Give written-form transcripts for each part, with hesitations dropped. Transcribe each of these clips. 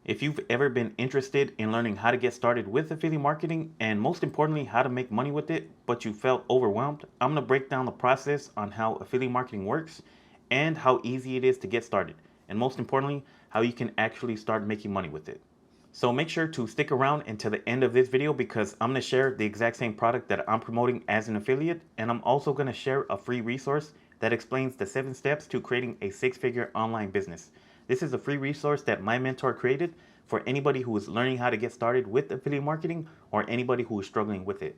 If you've ever been interested in learning how to get started with affiliate marketing and most importantly, how to make money with it, but you felt overwhelmed, I'm going to break down the process on how affiliate marketing works and how easy it is to get started. And most importantly, how you can actually start making money with it. So make sure to stick around until the end of this video because I'm going to share the exact same product that I'm promoting as an affiliate. And I'm also going to share a free resource that explains the 7 steps to creating a 6-figure online business. This is a free resource that my mentor created for anybody who is learning how to get started with affiliate marketing or anybody who is struggling with it.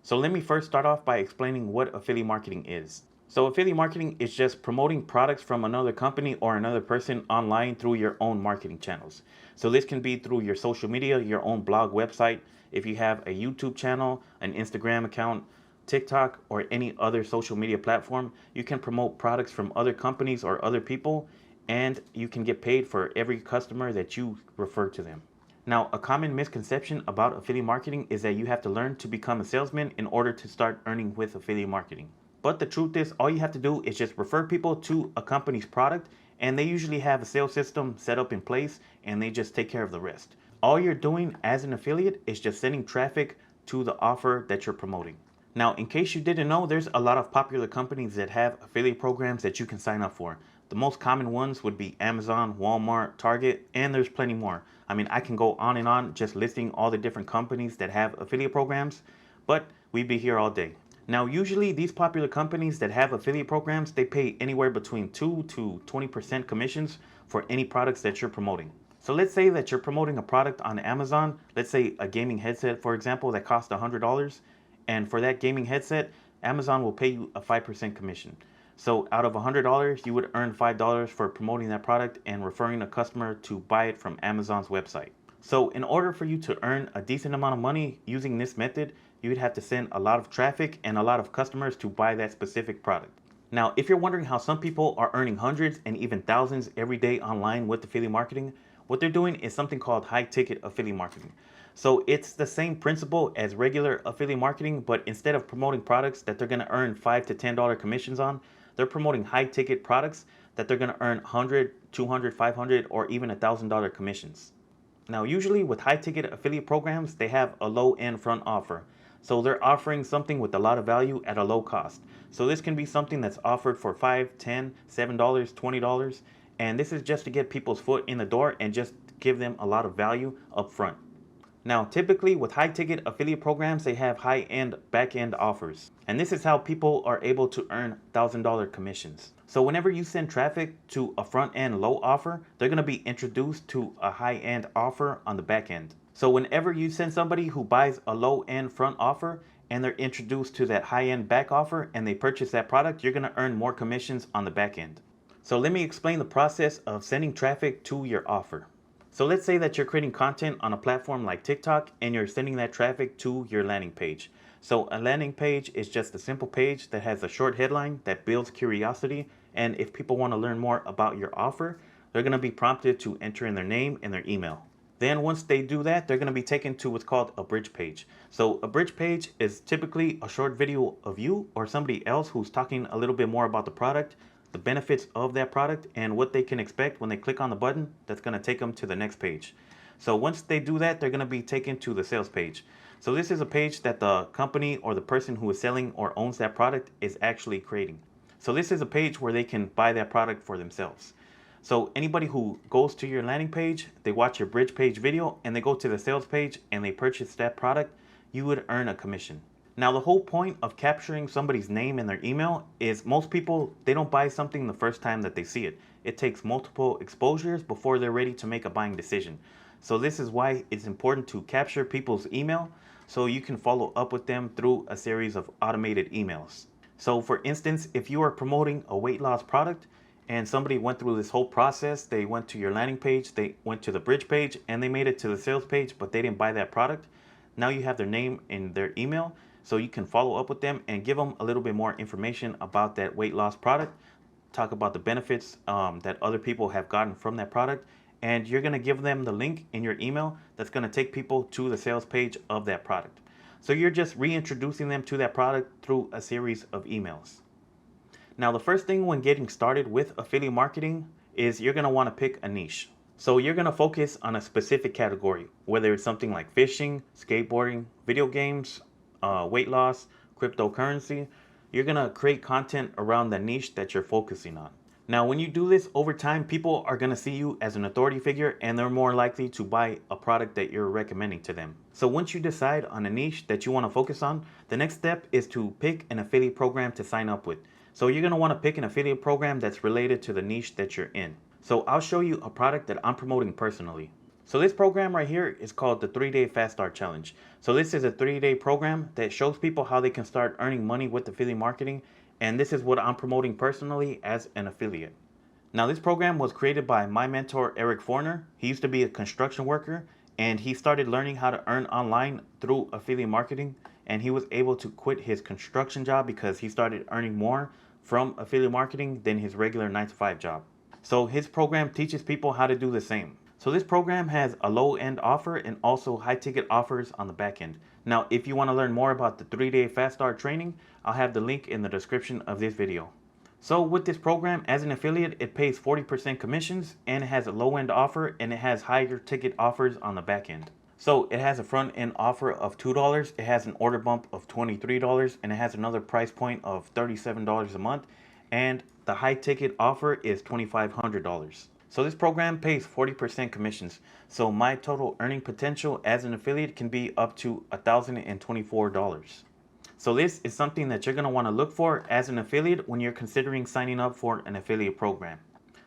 So let me first start off by explaining what affiliate marketing is. So affiliate marketing is just promoting products from another company or another person online through your own marketing channels. So this can be through your social media, your own blog website, if you have a YouTube channel, an Instagram account, TikTok, or any other social media platform, you can promote products from other companies or other people, and you can get paid for every customer that you refer to them. Now, a common misconception about affiliate marketing is that you have to learn to become a salesman in order to start earning with affiliate marketing. But the truth is, all you have to do is just refer people to a company's product, and they usually have a sales system set up in place, and they just take care of the rest. All you're doing as an affiliate is just sending traffic to the offer that you're promoting. Now, in case you didn't know, there's a lot of popular companies that have affiliate programs that you can sign up for. The most common ones would be Amazon, Walmart, Target, and there's plenty more. I mean, I can go on and on just listing all the different companies that have affiliate programs, but we'd be here all day. Now, usually these popular companies that have affiliate programs, they pay anywhere between 2 to 20% commissions for any products that you're promoting. So let's say that you're promoting a product on Amazon, let's say a gaming headset, for example, that costs $100. And for that gaming headset, Amazon will pay you a 5% commission. So out of $100, you would earn $5 for promoting that product and referring a customer to buy it from Amazon's website. So in order for you to earn a decent amount of money using this method, you would have to send a lot of traffic and a lot of customers to buy that specific product. Now, if you're wondering how some people are earning hundreds and even thousands every day online with affiliate marketing, what they're doing is something called high ticket affiliate marketing. So it's the same principle as regular affiliate marketing, but instead of promoting products that they're going to earn $5 to $10 commissions on, they're promoting high ticket products that they're going to earn 100, 200, 500, or even $1,000 commissions. Now, usually with high ticket affiliate programs, they have a low end front offer. So they're offering something with a lot of value at a low cost. So this can be something that's offered for $5, $10, $7, $20. And this is just to get people's foot in the door and just give them a lot of value up front. Now, typically with high ticket affiliate programs, they have high end back end offers. And this is how people are able to earn $1,000 commissions. So whenever you send traffic to a front end low offer, they're going to be introduced to a high end offer on the back end. So whenever you send somebody who buys a low end front offer and they're introduced to that high end back offer and they purchase that product, you're going to earn more commissions on the back end. So let me explain the process of sending traffic to your offer. So let's say that you're creating content on a platform like TikTok and you're sending that traffic to your landing page. So a landing page is just a simple page that has a short headline that builds curiosity. And if people want to learn more about your offer, they're going to be prompted to enter in their name and their email. Then once they do that, they're going to be taken to what's called a bridge page. So a bridge page is typically a short video of you or somebody else who's talking a little bit more about the product, the benefits of that product, and what they can expect when they click on the button that's going to take them to the next page. So once they do that, they're going to be taken to the sales page. So this is a page that the company or the person who is selling or owns that product is actually creating. So this is a page where they can buy that product for themselves. So anybody who goes to your landing page, they watch your bridge page video and they go to the sales page and they purchase that product, you would earn a commission. Now, the whole point of capturing somebody's name and their email is most people, they don't buy something the first time that they see it. It takes multiple exposures before they're ready to make a buying decision. So this is why it's important to capture people's email so you can follow up with them through a series of automated emails. So for instance, if you are promoting a weight loss product and somebody went through this whole process, they went to your landing page, they went to the bridge page, and they made it to the sales page, but they didn't buy that product. Now you have their name and their email. So you can follow up with them and give them a little bit more information about that weight loss product, talk about the benefits that other people have gotten from that product, and you're going to give them the link in your email that's going to take people to the sales page of that product. So you're just reintroducing them to that product through a series of emails. Now, the first thing when getting started with affiliate marketing is you're going to want to pick a niche. So you're going to focus on a specific category, whether it's something like fishing, skateboarding, video games, weight loss, cryptocurrency. You're going to create content around the niche that you're focusing on. Now, when you do this over time, people are going to see you as an authority figure and they're more likely to buy a product that you're recommending to them. So once you decide on a niche that you want to focus on, the next step is to pick an affiliate program to sign up with. So you're going to want to pick an affiliate program that's related to the niche that you're in. So I'll show you a product that I'm promoting personally. So this program right here is called the 3-Day Fast Start Challenge. So this is a 3-day program that shows people how they can start earning money with affiliate marketing. And this is what I'm promoting personally as an affiliate. Now this program was created by my mentor, Eric Forner. He used to be a construction worker and he started learning how to earn online through affiliate marketing. And he was able to quit his construction job because he started earning more from affiliate marketing than his regular 9-to-5 job. So his program teaches people how to do the same. So this program has a low end offer and also high ticket offers on the back end. Now, if you want to learn more about the 3-day fast start training, I'll have the link in the description of this video. So with this program, as an affiliate, it pays 40% commissions and it has a low end offer and it has higher ticket offers on the back end. So it has a front end offer of $2, it has an order bump of $23, and it has another price point of $37 a month. And the high ticket offer is $2,500. So this program pays 40% commissions. So my total earning potential as an affiliate can be up to $1,024. So this is something that you're going to want to look for as an affiliate when you're considering signing up for an affiliate program.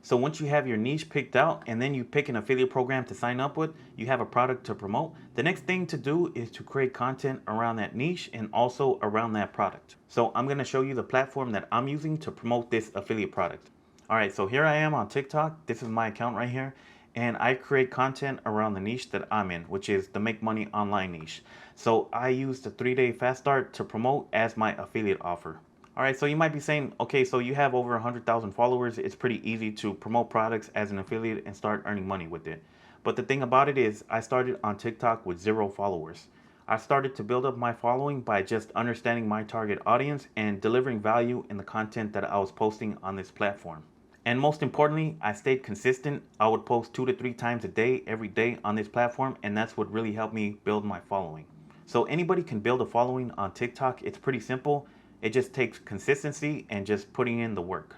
So once you have your niche picked out and then you pick an affiliate program to sign up with, you have a product to promote. The next thing to do is to create content around that niche and also around that product. So I'm going to show you the platform that I'm using to promote this affiliate product. All right, so here I am on TikTok. This is my account right here. And I create content around the niche that I'm in, which is the make money online niche. So I use the 3-day fast start to promote as my affiliate offer. All right, so you might be saying, okay, so you have over 100,000 followers. It's pretty easy to promote products as an affiliate and start earning money with it. But the thing about it is I started on TikTok with 0 followers. I started to build up my following by just understanding my target audience and delivering value in the content that I was posting on this platform. And most importantly, I stayed consistent. I would post 2 to 3 times a day, every day on this platform, and that's what really helped me build my following. So anybody can build a following on TikTok. It's pretty simple. It just takes consistency and just putting in the work.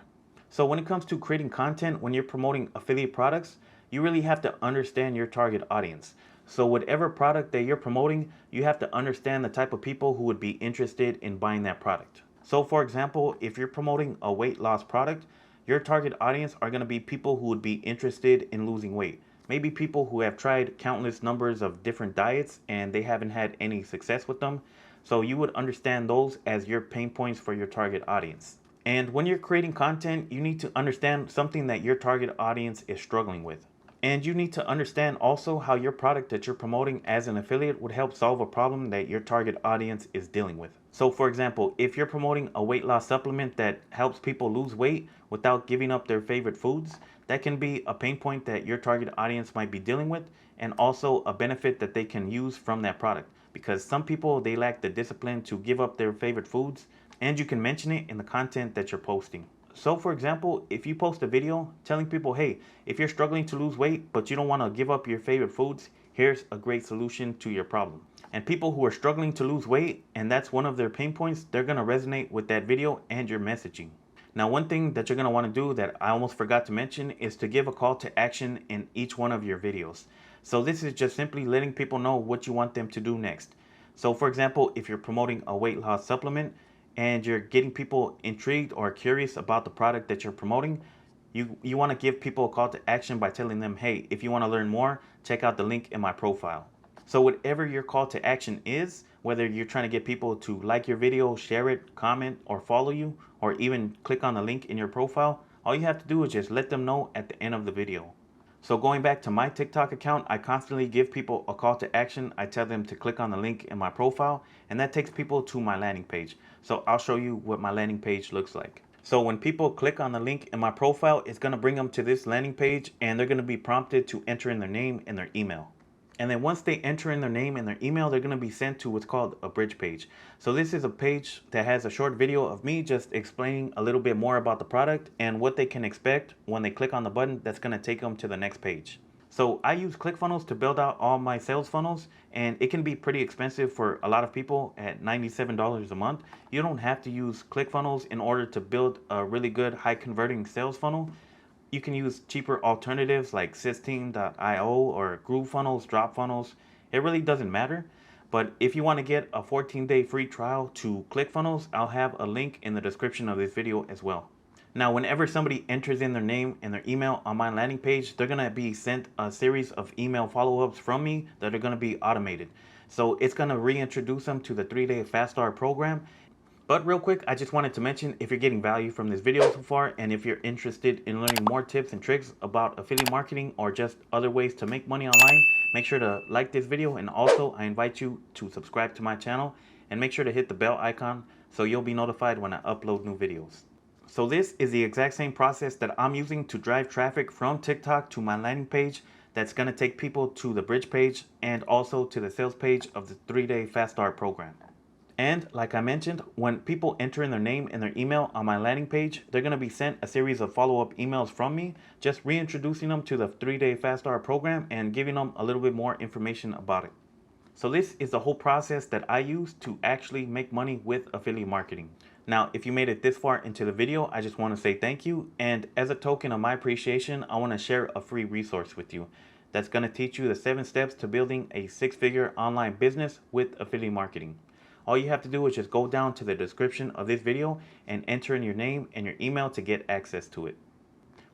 So when it comes to creating content, when you're promoting affiliate products, you really have to understand your target audience. So whatever product that you're promoting, you have to understand the type of people who would be interested in buying that product. So for example, if you're promoting a weight loss product, your target audience are going to be people who would be interested in losing weight. Maybe people who have tried countless numbers of different diets and they haven't had any success with them. So you would understand those as your pain points for your target audience. And when you're creating content, you need to understand something that your target audience is struggling with. And you need to understand also how your product that you're promoting as an affiliate would help solve a problem that your target audience is dealing with. So for example, if you're promoting a weight loss supplement that helps people lose weight without giving up their favorite foods, that can be a pain point that your target audience might be dealing with, and also a benefit that they can use from that product. Because some people, they lack the discipline to give up their favorite foods, and you can mention it in the content that you're posting. So for example, if you post a video telling people, hey, if you're struggling to lose weight, but you don't want to give up your favorite foods, here's a great solution to your problem. And people who are struggling to lose weight, and that's one of their pain points, they're going to resonate with that video and your messaging. Now, one thing that you're going to want to do that I almost forgot to mention is to give a call to action in each one of your videos. So this is just simply letting people know what you want them to do next. So for example, if you're promoting a weight loss supplement and you're getting people intrigued or curious about the product that you're promoting, you want to give people a call to action by telling them, hey, if you want to learn more, check out the link in my profile. So whatever your call to action is, whether you're trying to get people to like your video, share it, comment, or follow you, or even click on the link in your profile, all you have to do is just let them know at the end of the video. So going back to my TikTok account, I constantly give people a call to action. I tell them to click on the link in my profile, and that takes people to my landing page. So I'll show you what my landing page looks like. So when people click on the link in my profile, it's going to bring them to this landing page, and they're going to be prompted to enter in their name and their email. And then once they enter in their name and their email, they're going to be sent to what's called a bridge page. So this is a page that has a short video of me just explaining a little bit more about the product and what they can expect when they click on the button that's going to take them to the next page. So I use ClickFunnels to build out all my sales funnels, and it can be pretty expensive for a lot of people at $97 a month. You don't have to use ClickFunnels in order to build a really good high converting sales funnel. You can use cheaper alternatives like Systeme.io or GrooveFunnels, DropFunnels. It really doesn't matter. But if you want to get a 14-day free trial to ClickFunnels, I'll have a link in the description of this video as well. Now, whenever somebody enters in their name and their email on my landing page, they're going to be sent a series of email follow-ups from me that are going to be automated. So it's going to reintroduce them to the 3-day Fast Start program. But real quick, I just wanted to mention, if you're getting value from this video so far, and if you're interested in learning more tips and tricks about affiliate marketing or just other ways to make money online, make sure to like this video, and also I invite you to subscribe to my channel and make sure to hit the bell icon so you'll be notified when I upload new videos. So this is the exact same process that I'm using to drive traffic from TikTok to my landing page that's going to take people to the bridge page and also to the sales page of the 3-day Fast Start program. And like I mentioned, when people enter in their name and their email on my landing page, they're going to be sent a series of follow-up emails from me, just reintroducing them to the 3-day Fast Start program and giving them a little bit more information about it. So this is the whole process that I use to actually make money with affiliate marketing. Now, if you made it this far into the video, I just want to say thank you. And as a token of my appreciation, I want to share a free resource with you that's going to teach you the 7 steps to building a 6-figure online business with affiliate marketing. All you have to do is just go down to the description of this video and enter in your name and your email to get access to it.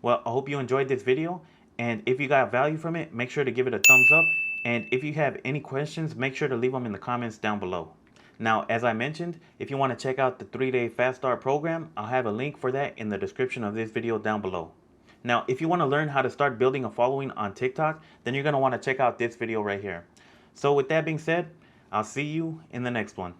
Well, I hope you enjoyed this video, and if you got value from it, make sure to give it a thumbs up. And if you have any questions, make sure to leave them in the comments down below. Now, as I mentioned, if you want to check out the 3-day Fast Start program, I'll have a link for that in the description of this video down below. Now, if you want to learn how to start building a following on TikTok, then you're going to want to check out this video right here. So with that being said, I'll see you in the next one.